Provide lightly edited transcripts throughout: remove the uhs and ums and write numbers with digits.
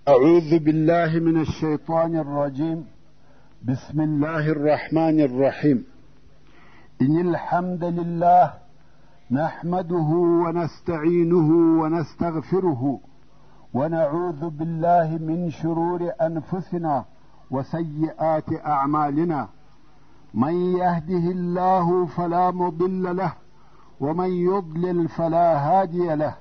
أعوذ بالله من الشيطان الرجيم. بسم الله الرحمن الرحيم. إن الحمد لله نحمده ونستعينه ونستغفره ونعوذ بالله من شرور أنفسنا وسيئات أعمالنا. من يهده الله فلا مضل له ومن يضلل فلا هادي له،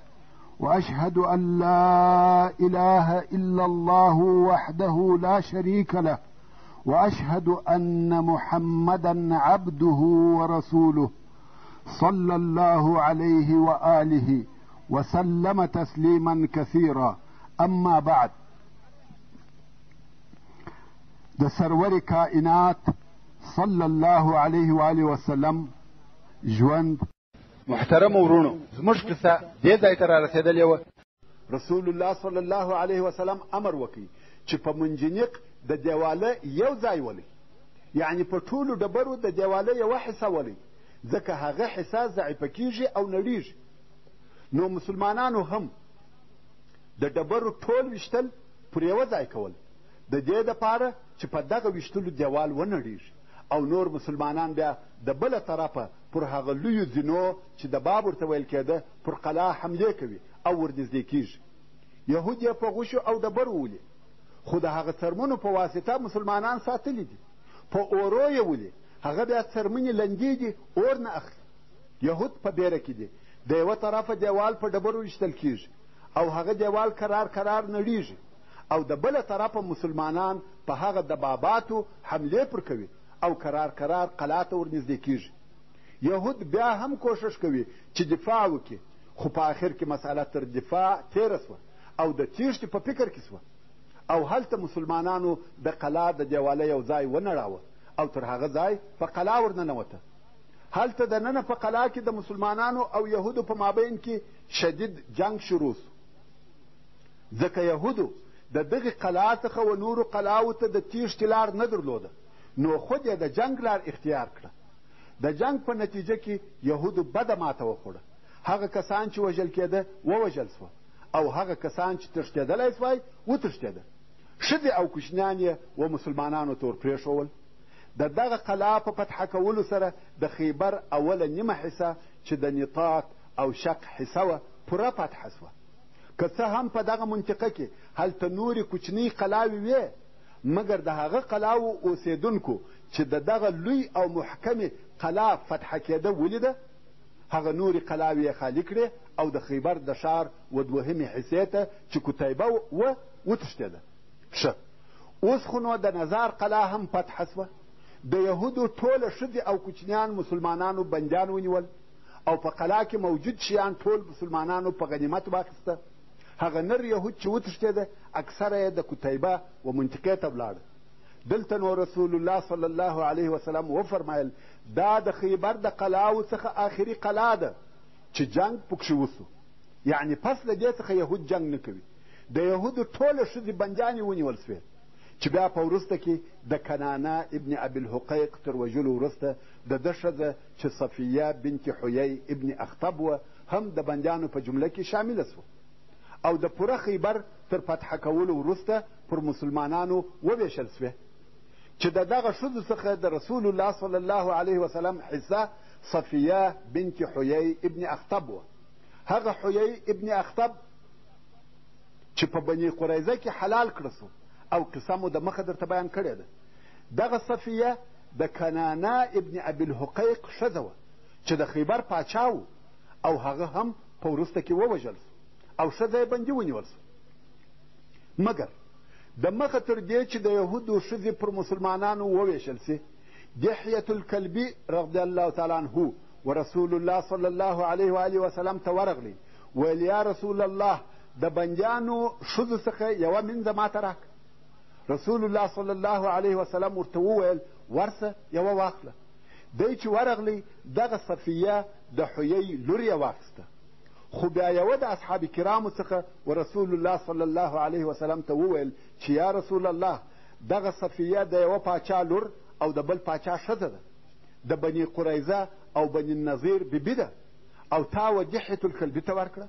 وأشهد أن لا إله إلا الله وحده لا شريك له، وأشهد أن محمدا عبده ورسوله صلى الله عليه وآله وسلم تسليما كثيرا. أما بعد، د سرور کائنات صلی الله علیه و آله وسلم ژوند. محترم ورونو، زموږ قصه دې ځای ته رارسېدلې وه. رسول الله صلی الله علیه وسلم امر وکړي چې په منجنیق د دیواله یو ځای ولي، یعنی په ټولو ډبرو د دیواله یوه حصه ولي، ځکه هغه حصه ضعیفه کیږي او نړیږي. نو مسلمانانو هم د ډبرو ټول ویشتل پر یوه ځای کول، د دې دپاره چې په دغه ویشتلو دیوال ونړیږي، او نور مسلمانان بیا د بله طرفه پر هغه لویو زینو چې د باب ورته ویل کېده پر قلا حملې کوي او ورنږدې کیږي. یهود یې په غوښو او ډبرو ولي، خو د هغه څرمنو په واسطه مسلمانان ساتلي دي. په اورو یې ولي، هغه بیا څرمنې لنډې دي، اور نه اخلي. یهود په بیره کې دي، د یوه طرفه دیوال په ډبرو ویشتل کیږي او هغه دیوال کرار نړیږي، او د بله طرفه مسلمانان په هغه دباباتو حملې پر کوي او کرار قلا ته ورنږدې کیږي. یهود بیا هم کوشش کوي چې دفاع وکړي، خو په آخر کې مسئله تر دفاع تیره سوه او د تیښتې په فکر کې سوه، او هلته مسلمانانو د قلا د دیواله یو ځای ونړاوه او تر هغه ځای په قلا ورننوته. هلته دننه په قلا کې د مسلمانانو او یهودو په مابین کې شدید جنگ شروع سو، ځکه یهودو د دغې قلا څخه و نورو قلاو ته د تیښتې لار نه درلوده، نو خود یې د جنگ لار اختیار کړه. د جنگ په نتیجه کې یهودو بده ماته وخوړه. هغه کسان چې وژل کېده ووژل سوه، او هغه کسان چې تښتېدلی سوای وتښتېده. ښځې او کوچنیان یې و مسلمانانو ته ورپرېښول. د دغه قلا په فتحه کولو سره د خیبر اوله نیمه حصه چې د نطاق او شق حصه وه پوره فتحه سوه. که څه هم په دغه منطقه کې هلته نورې کوچنۍ قلاوې وې، مګر د هغه قلاو اوسېدونکو چې د دغه لوی او محکمې قلا فتحه کېده ولیده، هغه نورې قلاوې یې خالي کړې او د خیبر د ښار و دوهمې حصې ته چې کتیبه وه وتښتېده. ښه، اوس خو نو د نظار قلا هم فتحه سوه. د یهودو ټوله ښځې او کوچنیان مسلمانانو بندیان ونیول، او په قلا کې موجود شیان ټول مسلمانانو په غنیمت واخیسته. هغه نر یهود چې وتښتېده اکثره یې د کتیبه و منطقې ته ولاړه. دلته نو رسول الله صلی الله علیه وسلم وفرمایل دا د خیبر د قلاو څخه آخري قلا ده چې جنگ پکښې وسو، یعنی پس له دې څخه یهود جنگ نه کوي. د یهودو ټوله ښځې بندیانې ونیول سوې، چې بیا په وروسته کې د کنانه ابن ابیالحقیق تر وژلو وروسته د ده ښځه چې صفیه بنت حیی ابن اخطب وه هم د بندیانو په جمله کې شامله سوه، او د پوره خیبر تر فتحه کولو وروسته پر مسلمانانو وویشل سوې، چې د دغه ښځو څخه د رسول الله صلی الله علیه وسلم حصه صفیه بنت حیی ابن اخطب وه. هغه حیی ابن اخطب چې په بني قریظه کې حلال کړه سو، او قصه مو د مخه درته بیان کړې ده. دغه صفیه د کنانه ابن ابیالحقیق ښځه وه چې د خیبر پاچا و، او هغه هم په وروسته کې ووژل سو او ښځه یې بندي ونیول سو. مګر د مخه تر دې چې د یهودو ښځې پر مسلمانانو وویشل سي، دحیة الکلبي رضی الله تعالی عنه و رسول الله صلی الله علیه و آله وسلم ته ورغلی، ویل یا رسول الله د بندیانو ښځو څخه یوه منځه ماته راکړه. رسول الله صلی الله علیه وسلم ورته وویل ورسه یوه واخله. دی چې ورغلی دغه صفیه د حیی لور یې واخیسته، خو بیا یوه د اصحاب کرامو څخه و رسول الله صلی الله علیه وسلم ته وویل چې یا رسول الله دغه صفیه د یوه پاچا لور او د بل پاچا ښځه ده، د بني قریظه او بني النظیر بیبي ده، او تا و دحیة الکلبي ته ورکړه.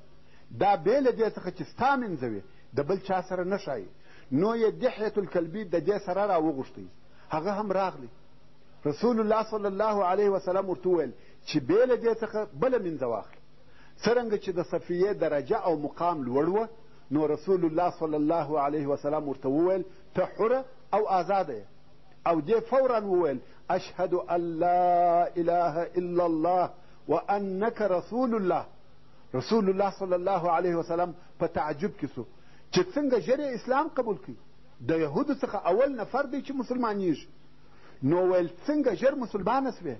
دا بې له دې څخه چې ستا منځه وي د بل چا سره نه ښایي، نو یې دحیة الکلبي د دې سره راوغوښتی، هغه هم راغلی. رسول الله صلی الله علیه وسلم ورته وویل چې بې له دې څخه بله منځه واخله. څرنګه چې د صفیې درجه او مقام لوړ وه، نو رسول الله صلی الله علیه وسلم ورته وویل ته حره او آزاده یې. او دې فورا وویل اشهد ان لا اله الا الله وانک رسول الله. رسول الله صلی الله علیه وسلم په تعجب کې سو چې څنګه ژر اسلام قبول کړي. د یهودو څخه اول نفر دی چې مسلمانېږي. نو ویل څنګه ژر مسلمانه سوې؟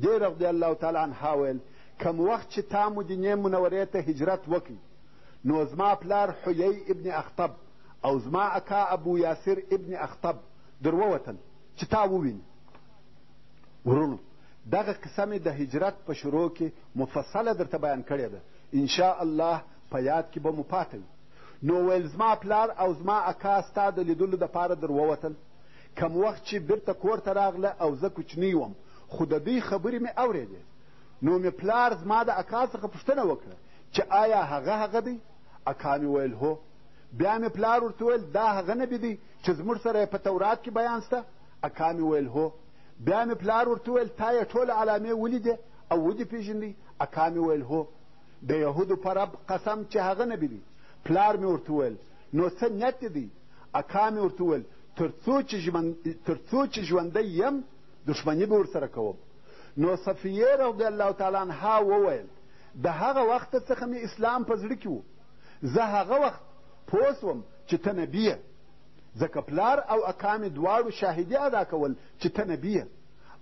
دې رضی الله تعالی عنها ویل کم وخت چې تا مدینې منورې ته هجرت وکړي، نو زما پلار حیی ابن اخطب او زما اکا ابو یاسر ابن اخطب در ووتل چې تا وویني. ورونو دغه قصه مې د هجرت په شروع کې مفصله درته بیان کړې ده، انشاء الله په یاد کې به مو پاته وي. نو ویل زما پلار او زما اکا ستا د لیدلو دپاره در ووتل. کم وخت چې بیرته کور ته راغله او زه کوچنی وم، خو د دوی خبرې مې اورېدې. نو مې پلار زما د اکا څخه پوښتنه وکړه چې آیا هغه دی؟ اکا مې ویل هو. بیا مې پلار ورته ویل دا هغه نبي دی چې زموږ سره یې په تورات کې بیان سته؟ اکا مې ویل هو. بیا مې پلار ورته ویل تا یې ټوله علامې ولیدې او ودې پېژندې؟ اکا مې ویل هو. د یهودو په رب قسم چې هغه نبي دی. پلار مې ورته ویل نو څه نیت دی؟ اکا مې ورته ویل تر څو چې ژوندی یم دښمني به ورسره کوم. نو صفیې رضی الله تعالی عنها وویل د هغه وخت څخه مې اسلام په زړه کې و. زه هغه وخت پوه سوم چې ته نبي یې، ځکه پلار او اکا مې دواړو شاهدي ادا کول چې ته نبي یې.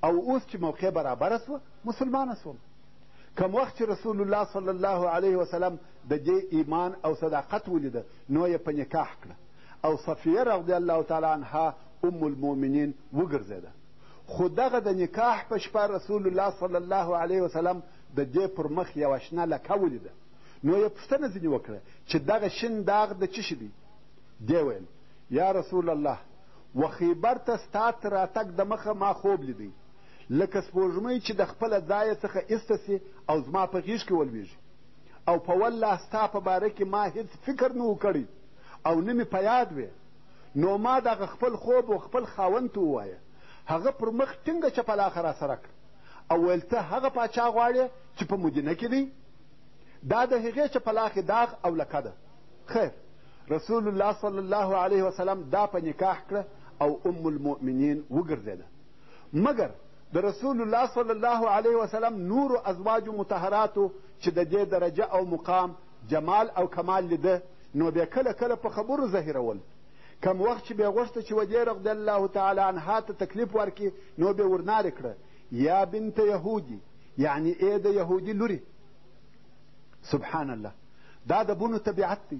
او اوس چې موقع برابره سوه مسلمانه سوم. کم وخت چې رسول الله صلی الله علیه وسلم د دې ایمان او صداقت ولیده، نو یې په نکاح کړه او صفیه رضی الله تعالی عنها ام المؤمنین وګرځېده. خو دغه د نکاح په شپه رسول الله صلی الله علیه وسلم د دې پر مخ یوه شنه لکه ولیده. نو یې پوښتنه ځینې وکړه چې دغه شین داغ د څه شي دی؟ دې ویل یا رسول الله و خیبر ته ستا تر راتګ د مخه ما خوب لیدی لکه سپوږمۍ چې د خپله ځایه څخه ایسته سي او زما په غېږ کې ولویږي. او په والله ستا په باره کې ما هېڅ فکر نه و کړی او نه مې په یاد وې. نو ما دغه خپل خوب و خپل خاوند ته ووایه. هغه پر مخ ټینګه چپلاخه راسره کړه او ویل ته هغه پاچا غواړې چې په مدینه کې دی؟ دا د هغې چپلاخې داغ او لکه ده. خیر رسول الله صلی الله علیه وسلم دا په نکاح کړه او ام المؤمنین وګرځېده. مګر د رسول الله صلی الله علیه وسلم نورو ازواجو مطهراتو چې د دې درجه او مقام جمال او کمال لیده، نو بیا کله کله په خبرو ظاهرول. کم وخت چې بیا غوښته چې ودې رضی الله تعالی عنها ته تکلیف ورکړي، نو بیا ورنارې کړه یا بنت یهودي، یعنی ای د یهودي لورې. سبحان الله، دا د بونو طبیعت دی،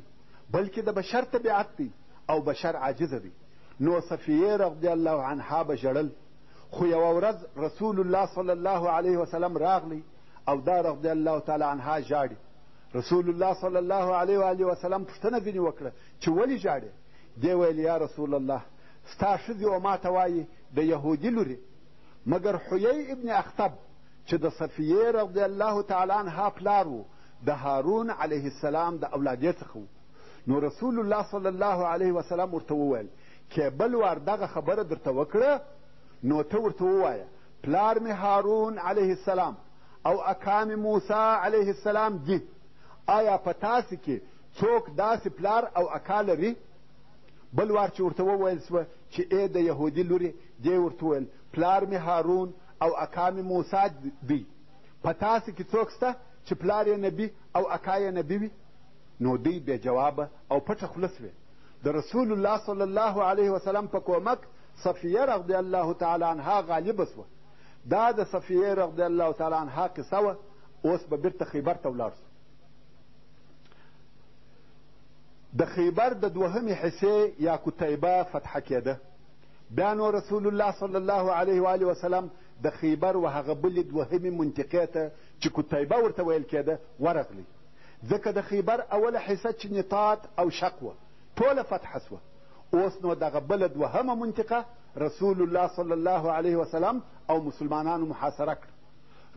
بلکې د بشر طبیعت دی او بشر عاجزه دی. نو صفیې رضی الله عنها به ژړل. خو یوه ورځ رسول الله صلی الله علیه وسلم راغلی او دا رضی الله تعالی عنها ژاړي. رسول الله صلی الله علیه و آله وسلم پوښتنه ځینې وکړه چې ولې ژاړې؟ دی ویل یا رسول الله ستا ښځې و ما ته وایي د یهودي لورې. مګر حیی ابن اخطب چې د صفیې رضی الله تعالی عنها پلار و، د هارون علیه السلام د اولادې څخه و. نو رسول الله صلی الله علیه وسلم ورته وویل که بل وار دغه خبره درته وکړه، نو ته ورته ووایه پلار مې هارون علیه السلام او اکا مې موسی علیه السلام دي. آیا په تاسې کې څوک داسې پلار او اکا لري؟ بل وار چې ورته وویل سوه چې ای د یهودي لورې، دی ورته ویل پلار مې هارون او اکا مې موسی دی. په تاسې کې څوک شته چې پلار یې نبي او اکا یې نبي وي؟ نو دوی بې جوابه او پټه خوله سوې. د رسول الله صلی الله علیه وسلم په کومک صفیه رضی الله تعالی عنها غالبه سوه. دا د صفیه رضی الله تعالی عنها قصه وه. اوس به بیرته خیبر ته ولاړ سو. د خیبر د دوهمې حصې یا کتیبه فتحه کېده. بیا نو رسول الله صلی الله علیه و آله وسلم د خیبر و هغه بلې دوهمې منطقې ته چې کتیبه ورته ویل کېده ورغلی. ځکه د خیبر اوله حصه چې نطاط او شق وه ټوله فتحه سوه. اوس نو دغه بله دوهمه منطقه رسول الله صلی الله علیه وسلم او مسلمانانو محاصره کړه.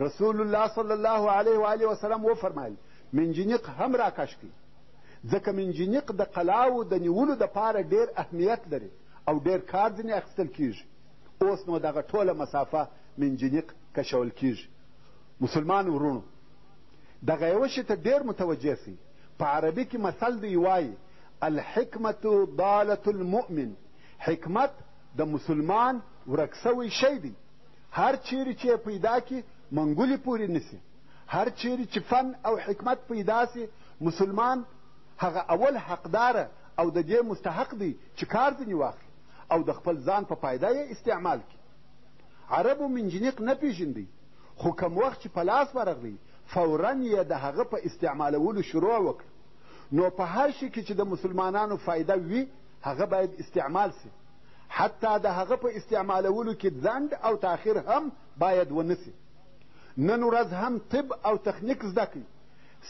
رسول الله صلی الله علیه و آله وسلم وفرمایل منجنیق هم راکش کړي. ځکه منجنیق د قلاو د نیولو دپاره ډېر اهمیت لري او ډېر کار ځینې اخیستل کیږي. اوس نو دغه ټوله مسافه منجنیق کشول کیږي. مسلمان ورونو، دغه یوه شي ته ډېر متوجه سئ. په عربي کې مثل دی وایي الحکمة ضالة المؤمن. حکمت د مسلمان ورک سوی شی دی. هر چیرې چې یې پیدا کړي منګولې پورې نیسي. هر چیرې چې فن او حکمت پیدا سي مسلمان هغه اول حقداره او د دې مستحق دی چې کار ځینې واخلي او د خپل ځان په فایده یې استعمال کړي. عربو منجنیق نه پېژندی، خو کم وخت چې په لاس ورغلی فورا یې د هغه په استعمالولو شروع وکړه. نو په هر شي کې چې د مسلمانانو فایده وي هغه باید استعمال سي. حتی د هغه په استعمالولو کې ځنډ او تاخیر هم باید ونه سي. نن ورځ هم طب او تخنیک زده کړي،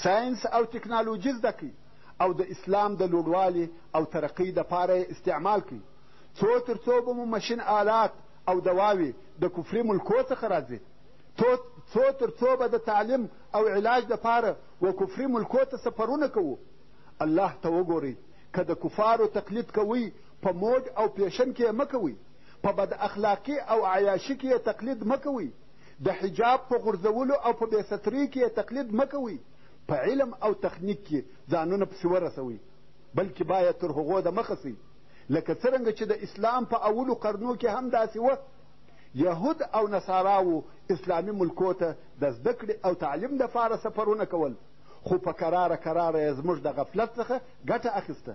ساینس او تکنالوژي زده کړي او د اسلام د لوړوالي او ترقۍ دپاره یې استعمال کړي. څو تر څو به مو مشین آلات او دواوې د کفري ملکو څخه راځي. څو تر څو به د تعلیم او علاج دپاره و کفري ملکو ته سفرونه کوو. الله ته وګورئ، که د کفارو تقلید کوئ په موډ او پیشن کې یې مه کوئ. په بد اخلاقي او عیاشي کې یې تقلید مه کوئ. د حجاب په غورځولو او په بېسترۍ کې یې تقلید مه کوئ. په علم او تخنیک کې ځانونه پسې ورسوئ، بلکې باید تر هغو د مخه سئ. لکه څرنګه چې د اسلام په اولو قرنو کې هم داسې وه. یهود او نصاراو اسلامي ملکو ته د زده کړې او تعلیم دپاره سفرونه کول، خو په کراره یې زموږ د غفلت څخه ګټه اخیسته.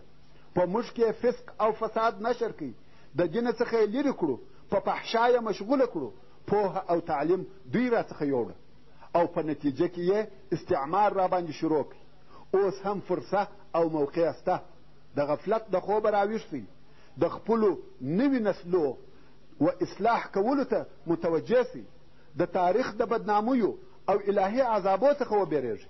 په موږ کې فسق او فساد نشر کړي، د دین څخه یې لرې کړو، په فحشا یې مشغوله کړو، پوهه او تعلیم دوی راڅخه یوړه او په نتیجه کې یې استعمار راباندې شروع کړي. اوس هم فرصه او موقع سته. د غفلت د خوبه راویښ سئ، د خپلو نوي نسلو و اصلاح کولو ته متوجه سئ، د تاریخ د بدنامیو او الهي عذابو څخه وبېرېږئ.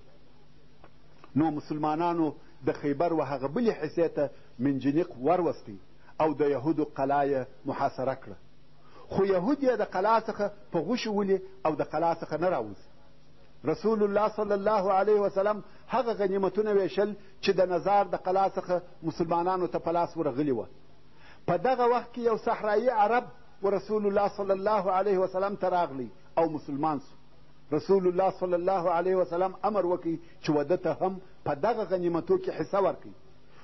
نو مسلمانانو د خیبر و هغه بلې حصې ته منجنیق وروستی او د یهودو قلا یې محاصره کړه. خو یهود یې د قلا څخه په غوښې ولي او د قلا څخه نه راوځي. رسول الله صلی الله علیه وسلم هغه غنیمتونه ویشل چې د نظار د قلا څخه مسلمانانو ته په لاس ورغلي وه. په دغه وخت کې یو صحرایي عرب و رسول الله صلی الله علیه وسلم ته راغلی او مسلمان سو. رسول الله صلی الله علیه وسلم امر وکړي چې وده ته هم په دغه غنیمتو کې حصه ورکړي.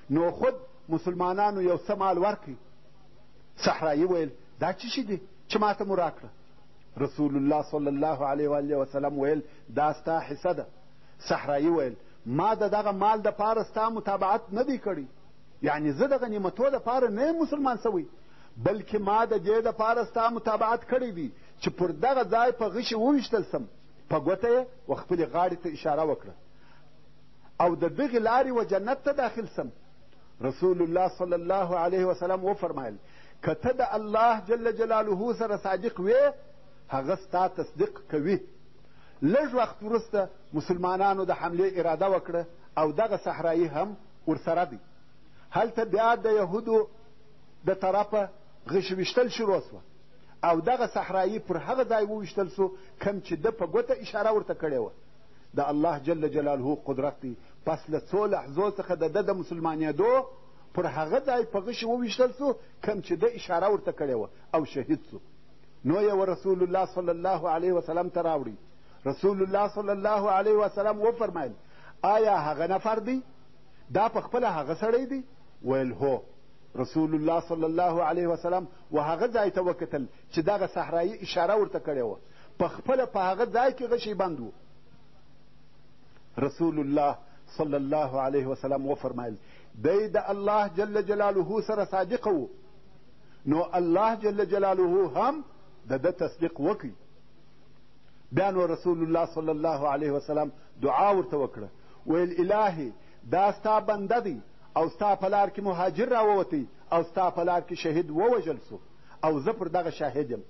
نو خود مسلمانانو یو څه مال ورکړي. صحرایي ویل دا څه شي دی چې ماته مو راکړه؟ رسول الله صلی الله علیه و وسلم ویل دا ستا حصه ده. صحرایي ویل ما د دغه مال دپاره ستا متابعت نه دی کړی، یعنی زه د غنیمتو دپاره نه یم مسلمان سوی، بلکې ما د دې دپاره ستا متابعت کړی دی چې پر دغه ځای په غشي وویشتل سم. په ګوته یې و خپلې غاړې ته اشاره وکړه او د دغې لارې و جنت ته داخل سم. رسول الله صلی الله علیه وسلم وفرمایل که ته د الله جل جلاله سره صادق وې هغه ستا تصدیق کوي. لږ وخت وروسته مسلمانانو د حملې اراده وکړه او دغه صحرایي هم ورسره دی. هلته بیا د یهودو د طرفه غش ویشتل شروع سوه او دغه صحرایي پر هغه ځای وویشتل سو کم چې ده په ګوته اشاره ورته کړې وه. د الله جل جلاله قدرت دی، پس له څو لحظو څخه د ده د مسلمانېدو پر هغه ځای په غشي وویشتل سو کم چې ده اشاره ورته کړې وه او شهید سو. نو یې رسول الله صلی الله علیه وسلم ته راوړي. رسول الله صلی الله علیه وسلم وفرمایل آیا هغه نفر دی؟ دا په خپله هغه سړی دی؟ ویل هو. رسول الله صلی الله علیه وسلم و هغه ځای ته وکتل چې دغه صحرایي اشاره ورته کړې وه، په خپله په هغه ځای کې غشی بند و. رسول الله صلی الله علیه وسلم وفرمایل دی د الله جل جلاله سره صادق و. نو الله جل جلاله هم د ده تصدیق وکړي. بیا نو رسول الله صلی الله علیه وسلم دعا ورته وکړه، ویل الهي دا ستا بنده دی او ستا په لار کې مهاجر راووتی او ستا په لار کې شهید ووژل سو او زه پر دغه شاهد یم.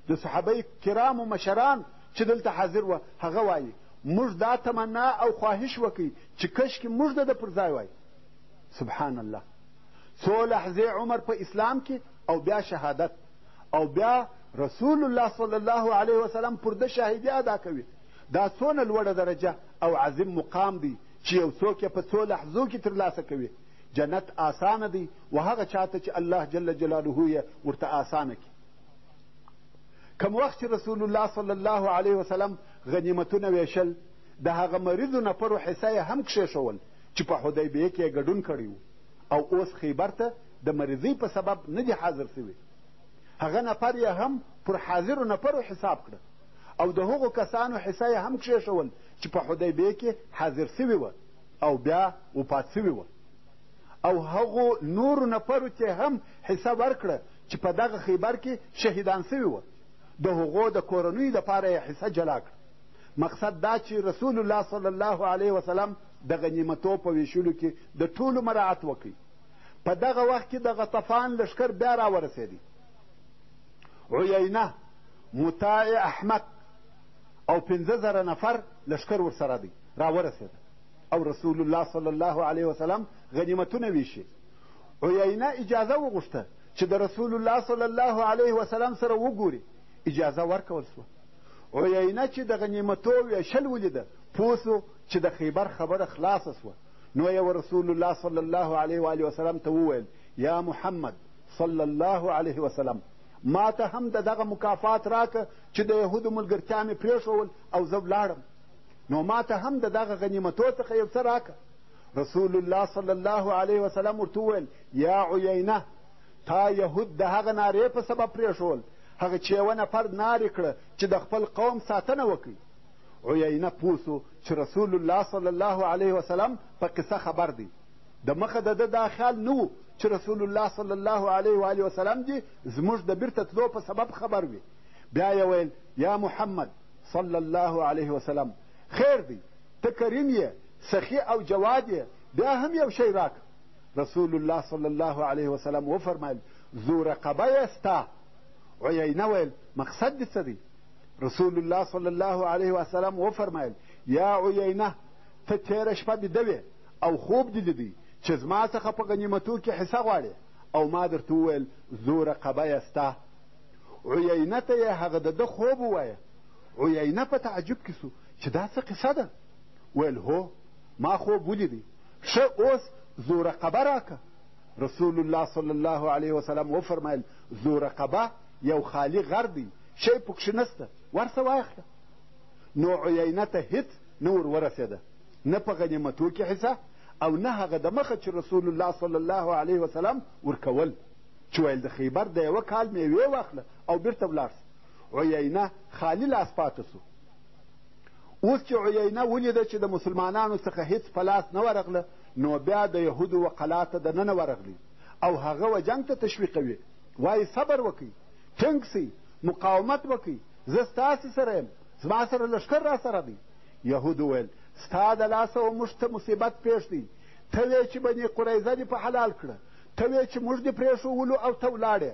د صحابه کرامو مشران چې دلته حاضر وه هغه وایي موږ دا تمنا او خواهش وکړي چې کشکې موږ د ده پر ځای وای. سبحان الله. څو لحظې عمر په اسلام کې او بیا شهادت او بیا رسول الله صلی الله علیه وسلم پر ده شاهدي ادا کوي. دا څونه لوړه درجه او عظیم مقام دی چې یو څوک یې په څو لحظو کې ترلاسه کوي. جنت آسانه دی و هغه چاته چې الله جل جلاله یې ورته آسانه کړي. کم وخت چې رسول الله صلی الله علیه وسلم غنیمتونه ویشل، د هغه مریضو نفرو حصه یې هم کښېښول چې په حدیبیه کې یې ګډون کړی و او اوس خیبر ته د مریضۍ په سبب نه دي حاضر سوي. هغه نفر یې هم پر حاضرو نفرو حساب کړه او د هغو کسانو حصه یې هم کښېښول چې په حدیبیه کې حاضر سوي وه او بیا وفات سوي وه، او هغو نورو نفرو ته هم حصه ورکړه چې په دغه خیبر کې شهیدان سوي وه، د هغو د کورنیو دپاره یې حصه جلا کړه. مقصد دا چې رسول الله صلی الله علیه وسلم د غنیمتو په ویشلو کې د ټولو مراعات وکړي. په دغه وخت کې د غطفان لښکر بیا راورسېدی. عیینه، مطاع احمد او 15,000 نفر لښکر ورسره دی راورسېده او رسول الله صلی الله علیه وسلم غنیمتونه ویشي. عیینه اجازه وغوښته چې د رسول الله صلی الله علیه وسلم سره وګوري. اجازه ورکول سوه. عیینه چې د غنیمتو ویشل ولیده پوه سو چې د خیبر خبره خلاصه سوه. نو یې رسول الله صلی الله علیه و آله وسلم ته وویل: یا محمد صلی الله علیه وسلم، ما ته هم دغه مکافات راکه چې د یهودو ملګرتیا مې پرېښول او زه ولاړم. نو ما ته هم دغه غنیمتو څخه یو څه راکه. رسول الله صلی الله علیه وسلم ورته وویل: یا عیینه، تا یهود د هغه نارې په سبب پرېښول هغه چې یوه نفر نارې کړه چې د خپل قوم ساتنه وکړي. عیینه پوه سو چې رسول الله صلی الله علیه وسلم په قصه خبر دی. د مخه د ده دا خیال نه و چې رسول الله صلی الله علیه و آله وسلم دې زموږ د بیرته تلو په سبب خبر وي. بیا یې ویل: یا محمد صلی الله علیه وسلم، خیر دی، ته کریم یې، سخي او جواد یې، بیا هم یو شی راکړه. رسول الله صلی الله علیه وسلم وفرمایل: ذو رقبه یې ستا. عیینه ویل: مقصد دې څه دی؟ رسول الله صلی الله علیه وسلم وفرمایل: یا عیینه، ته تېره شپه بیده وې او خوب دې لیدی چې زما څخه په غنیمتو کې حصه غواړې او ما درته وویل ذو رقبه یې ستا. عیینه ته یې هغه د ده خوب ووایه. عیینه په تعجب کې سو چې دا څه قصه ده. ویل: هو، ما خوب ولیدی. ښه، اوس ذو رقبه راکه. رسول الله صلی الله علیه وسلم وفرمایل: ذو رقبه یو خالی غر دی، شی پکښې نسته، ورسه واخله. نو عیینه ته هېڅ نه ور ورسېده، نه په غنیمتو کې حصه او نه هغه د مخه چې رسول الله صلی الله علیه وسلم ورکول چې ویل د خیبر د یوه کال میوې واخله او بیرته ولاړ سه. عیینه خالي لاس پاته سو. اوس چې عیینه ولیده چې د مسلمانانو څخه هېڅ په لاس نه ورغله، نو بیا د یهودو وقلا ته دننه ورغلي او هغه و جنګ ته تشویقوي. وایي صبر وکئ، ټینګ سئ، مقاومت وکئ، زه ستاسې سره یم، زما سره لښکر را سره دی. یهودو ویل: ستا د لاسه و موږ ته مصیبت پېښ دی. ته وې چې بني قریظه دې په حلال کړه، ته وې چې موږ دې پرېښولو او ته ولاړې.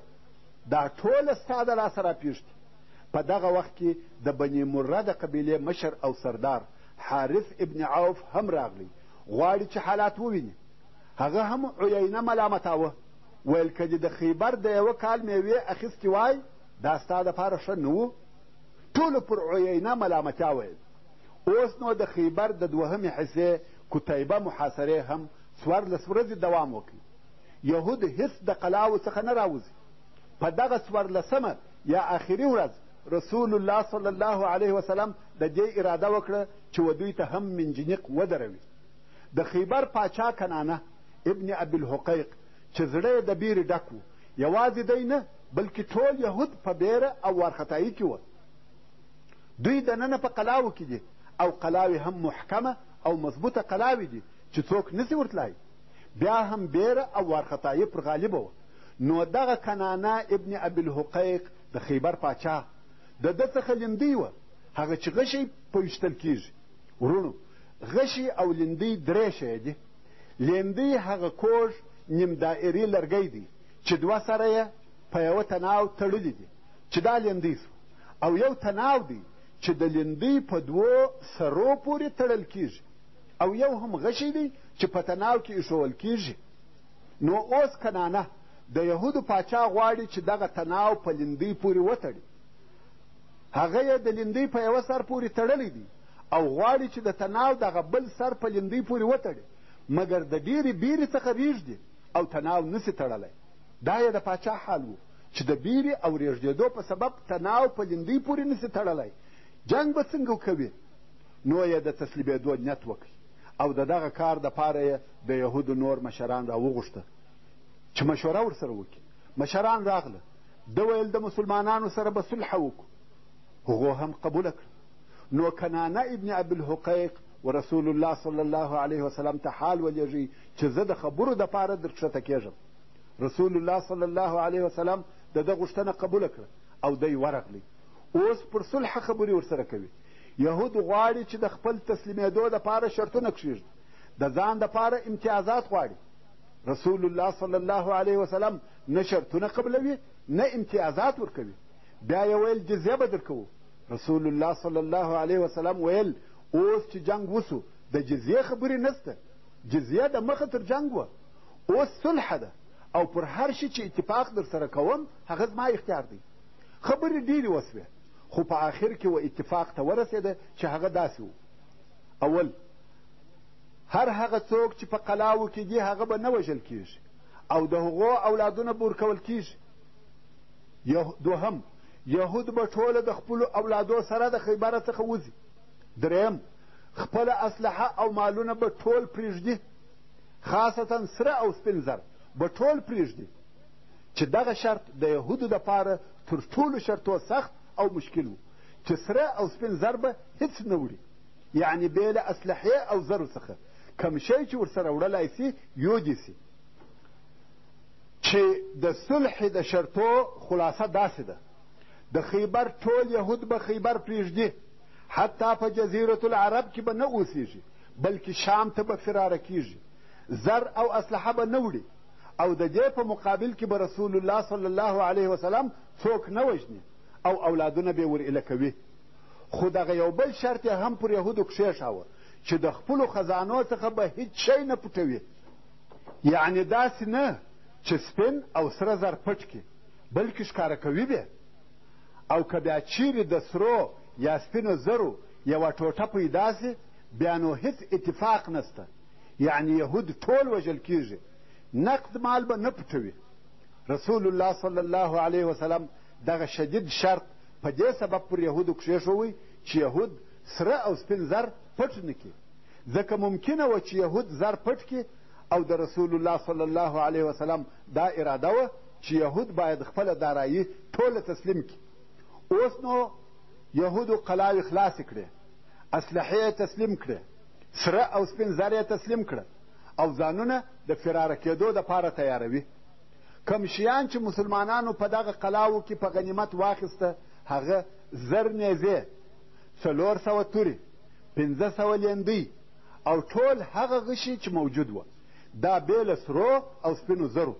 دا ټوله ستا د لاسه راپېښ دي. په دغه وخت کې د بني مره د قبیلې مشر او سردار حارث ابن عوف هم راغلی، غواړي چې حالات وویني. هغه هم عیینه ملامتاوه. ویل: که دې د خیبر د یوه کال میوې اخیستې وای، دا ستا دپاره ښه نه و. ټولو پر عیینه ملامتیا ویل. اوس نو د خیبر د دوهمې حصې کتیبه محاصرې هم 14 ورځې دوام وکړي. یهود هېڅ د قلاو څخه نه راوځي. په دغه 14مه یا آخري ورځ رسول الله صلی الله علیه وسلم د دې اراده وکړه چې و دوی ته هم منجنیق ودروي. د خیبر پاچا کنانه ابن ابي الحقیق چې زړه یې د بیرې ډک و، یوازې دی نه بلکې ټول یهود په بیره او وارخطایي کې وه. دوی دننه په قلاو کې دي او قلاوې هم محکمه او مضبوطه قلاوې دي چې څوک نسي ورتلای. بیا هم بیره او وارخطایي پر غالبه وه. نو دغه کنانه ابن ابي الحقیق د خیبر پاچا د ده څخه لیندۍ وه، هغه چې غشی په ویشتل کېږي. ورونو، غشي او لیندۍ درې شی دي. لیندۍ هغه کوږ نیم دایري لرګی دی چې دوه سره یې په یوه تناو تړلي دي چې دا لیندۍ سو، او یو تناو دی چې د لیندۍ په دوو سرو پورې تړل کېږي، او یو هم غشی دی چې په تناو کې ایښول کېږي. نو اوس کنانه د یهودو پاچا غواړي چې دغه تناو په لیندۍ پورې وتړي. هغه یې د لیندۍ په یوه سر پورې تړلی دی او غواړي چې د تناو دغه بل سر په لیندۍ پورې وتړي، مګر د ډېرې بیرې څخه رېږدي او تناو نسي تړلی. دا یې د پاچا حال و چې د بیرې او رېږدېدو په سبب تناو په لیندۍ پورې نسي تړلی، جنګ به څنګه کوي؟ نو یې د تسلیمېدو نیت وکړي او د دغه کار دپاره یې د یهودو نور مشران راوغوښته چې مشوره ورسره وکړي. مشران راغله، ده ویل د مسلمانانو سره به صلح وکړو، هغو هم قبوله کړه. نو کنانه ابن عبدالحقیق و رسول الله صلی الله علیه وسلم ته حال ولېږي چې زه د خبرو دپاره در کښته کېږم. رسول الله صلی الله علیه وسلم د ده غوښتنه قبوله کړه او دی ورغلی. اوس پر صلح خبرې ورسره کوي. یهود غواړي چې د خپل تسلیمېدو دپاره شرطونه کښېږدي، د ځان دپاره امتیازات غواړي. رسول الله صلی الله علیه وسلم نه شرطونه قبلوي نه امتیازات ورکوي. بیا یې ویل جزیه به درکوو. رسول الله صلی الله علیه وسلم ویل اوس چې جنګ وسو د جزیې خبرې نسته، جزیه د مخه تر جنګ وه، اوس صلح ده او پر هر شي چې اتفاق در سره کوم هغه زما اختیار دی. خبرې ډېرې وسوې خو په آخر کې و اتفاق ته ورسېده چې هغه داسې و. اول، هر هغه څوک چې په قلاوو کې دي هغه به نه وژل کېږي او د هغو اولادونه به ورکول کېږي. دوهم، یهود به ټوله د خپلو اولادو سره د خیبره څخه وځي. دریم، خپله اسلحه او مالونه به ټول پرېږدي، خاصتا سره او سپین زر به ټول پرېږدي، چې دغه شرط د یهودو دپاره تر ټولو شرطو سخت او مشکل و چې سره او سپین زر به هېڅ نه وړي، یعنې بې له اسلحې او زرو څخه کم شی چې ورسره وړلی سي یودی سي. چې د صلح د شرطو خلاصه داسې ده: د خیبر ټول یهود به خیبر پرېږدي، حتی په جزیرة العرب کې به نه اوسېږي بلکې شام ته به فراره کېږي، زر او اسلحه به نه وړي او د دې په مقابل کې به رسول الله صلی الله علیه وسلم څوک نه وژني او اولادونه به یې ور ایله کوي. خو دغه یو بل شرط یې هم پر یهودو کښېښاوه چې د خپلو خزانو څخه به هیڅ شی نه پټوي، یعنې داسې نه چې سپین او سره زر پټ کړي بلکې ښکاره کوي به. او که بیا چیرې د سرو یا سپینو زرو یوه ټوټه پیدا سي بیا نو هیڅ اتفاق نسته، یعنې یهود ټول وژل کېږي، نقد مال به نه پټوي. رسول الله صلی الله علیه وسلم دغه شدید شرط په دې سبب پر یهودو کښېښوی چې یهود سره او سپین زر پټ نه کړي، ځکه ممکنه وه چې یهود زر پټ کړي او د رسول الله صلی الله علیه وسلم دا اراده وه چې یهود باید خپله دارایي ټوله تسلیم کړي. اوس نو یهودو قلاوې خلاصې کړې، اسلحې یې تسلیم کړې، سره او سپین زر یې تسلیم کړه او ځانونه د فراره کېدو دپاره تیاروي. کم شیان چې مسلمانانو په دغه قلاوو کې په غنیمت واخیسته هغه 1000 نیزې، 400 تورې، 500 لیندۍ او ټول هغه غشي چې موجود وه، دا بې له سرو او سپینو زرو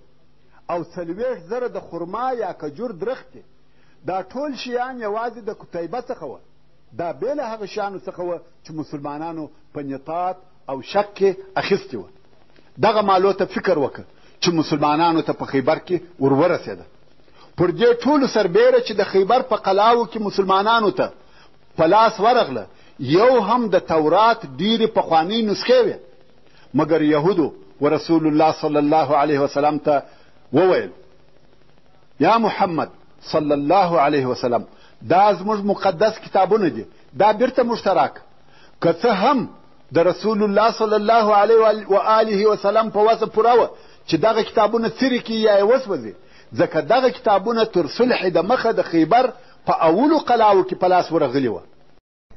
او 40 زره د خرما یا کجور درختې. دا ټول شیان یوازې د کتیبه څخه وه، دا بې له هغه شیانو څخه وه چې مسلمانانو په نطاط او شک کې اخیستې وه. دغه مالو ته فکر وکړه چې مسلمانانو ته په خیبر کې ور ورسېده. پر دې ټولو سربیره چې د خیبر په قلاو کې مسلمانانو ته په لاس ورغله یو هم د تورات ډېرې پخوانۍ نسخې وې، مګر یهودو و رسول الله صلی الله علیه وسلم ته وویل: یا محمد صلی الله علیه وسلم، دا زموږ مقدس کتابونه دي، دا بیرته موږ ته راکړه. که څه هم د رسول الله صلی الله علیه و آله وسلم په وسه پوره وه چې دغه کتابونه څیرې کړي یا یې وسوځي، ځکه دغه کتابونه تر صلح د مخه د خیبر په اولو قلاو کې په لاس ورغلي وه.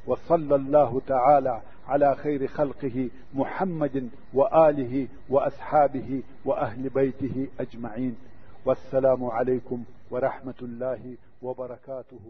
وصلى الله تعالى على خير خلقه محمد وآله وأصحابه وأهل بيته أجمعين. والسلام عليكم ورحمة الله وبركاته.